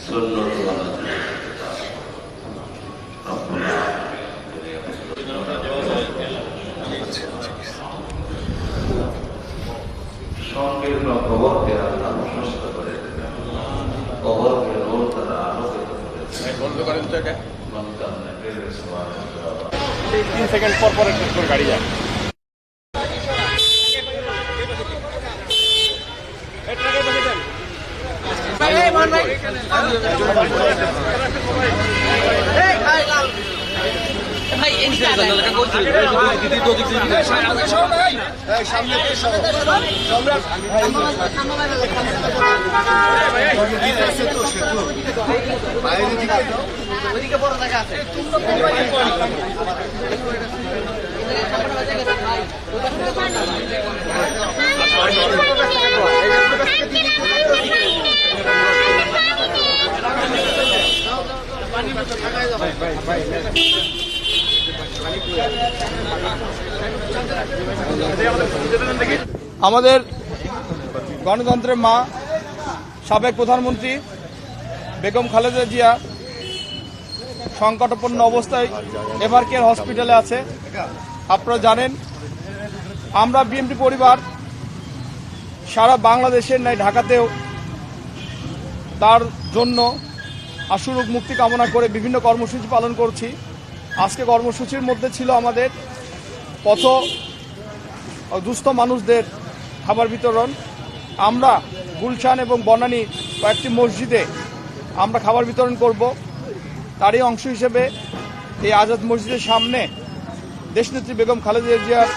সংকীর্ণ কবরকে আল্লাহ প্রশস্ত করে দেবেন, কবরকে নূর দ্বারা আলোকিত করে দেবেন। 3 সেকেন্ড পর পর একটা গাড়ি যায়। আমাদের গণতন্ত্রের মা সাবেক প্রধানমন্ত্রী বেগম খালেদা জিয়া সংকটাপন্ন অবস্থায় এভারকেয়ার হসপিটালে আছে। আপনারা জানেন, আমরা বিএনপি পরিবার সারা বাংলাদেশের ন্যায় ঢাকাতেও তার জন্য আশুরোগ মুক্তি কামনা করে বিভিন্ন কর্মসূচি পালন করছি। আজকে কর্মসূচির মধ্যে ছিল আমাদের পথ দুস্থ মানুষদের খাবার বিতরণ। আমরা গুলশান এবং বনানী কয়েকটি মসজিদে আমরা খাবার বিতরণ করব। তারই অংশ হিসেবে এই আজাদ মসজিদের সামনে দেশনেত্রী বেগম খালেদা জিয়ার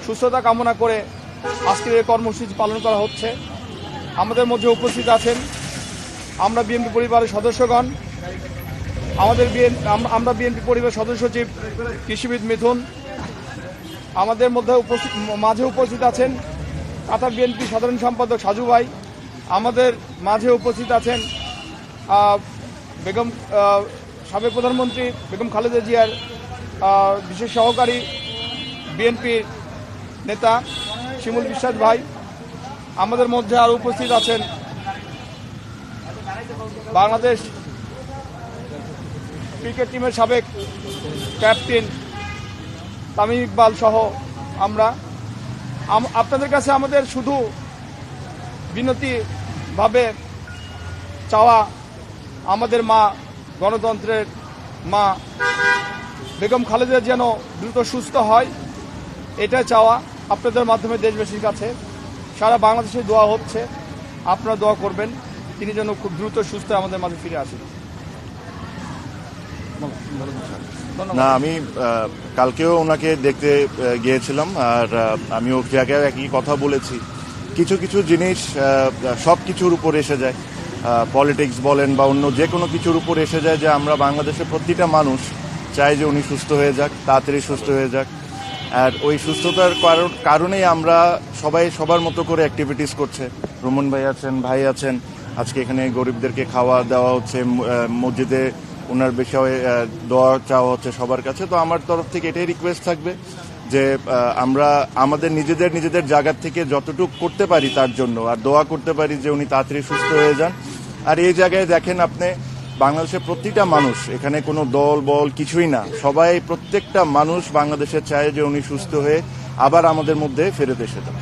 সুস্থতা কামনা করে আজকের এই কর্মসূচি পালন করা হচ্ছে। আমাদের মধ্যে উপস্থিত আছেন আমরা বিএনপি পরিবারের সদস্যগণ, আমরা বিএনপি পরিবারের সদস্য সচিব কৃষিবিদ মিথুন, আমাদের মধ্যে মাঝে উপস্থিত আছেন কাতার বিএনপি সাধারণ সম্পাদক সাজু ভাই, আমাদের মাঝে উপস্থিত আছেন বেগম সাবেক প্রধানমন্ত্রী বেগম খালেদা জিয়ার বিশেষ সহকারী বিএনপির নেতা শিমুল বিশ্বাস ভাই, আমাদের মধ্যে আরও উপস্থিত আছেন বাংলাদেশ ক্রিকেট টিমের সাবেক ক্যাপ্টেন তামিম ইকবাল সহ আমরা। আপনাদের কাছে আমাদের শুধু বিনতিভাবে চাওয়া, আমাদের মা গণতন্ত্রের মা বেগম খালেদা যেন দ্রুত সুস্থ হয়, এটা চাওয়া আপনাদের মাধ্যমে দেশবাসীর কাছে। সারা বাংলাদেশে দোয়া হচ্ছে, আপনারা দোয়া করবেন তিনি যেন খুব দ্রুত সুস্থ আমাদের মাঝে ফিরে আসেন। না, আমি কালকেও ওনাকে দেখতে গিয়েছিলাম, আর আমি ওর জায়গায় একই কথা বলেছি। কিছু কিছু জিনিস সব কিছুর উপর এসে যায়, পলিটিক্স বলেন বা অন্য যে কোনো কিছুর উপর এসে যায়, যে আমরা বাংলাদেশের প্রতিটা মানুষ চাই যে উনি সুস্থ হয়ে যাক, তাড়াতাড়ি সুস্থ হয়ে যাক। আর ওই সুস্থতার কারণেই আমরা সবাই সবার মতো করে অ্যাক্টিভিটিস করছে। রোমন ভাই আছেন, আজকে এখানে গরিবদেরকে খাওয়া দেওয়া হচ্ছে, মসজিদে ওনার বিষয়ে দোয়া চাওয়া হচ্ছে সবার কাছে। তো আমার তরফ থেকে এটাই রিকোয়েস্ট থাকবে যে আমরা আমাদের নিজেদের জায়গার থেকে যতটুকু করতে পারি তার জন্য, আর দোয়া করতে পারি যে উনি তাড়াতাড়ি সুস্থ হয়ে যান। আর এই জায়গায় দেখেন আপনি, বাংলাদেশের প্রতিটা মানুষ, এখানে কোনো দল বল কিছুই না, সবাই প্রত্যেকটা মানুষ বাংলাদেশে চায় যে উনি সুস্থ হয়ে আবার আমাদের মধ্যে ফেরত এসে যান।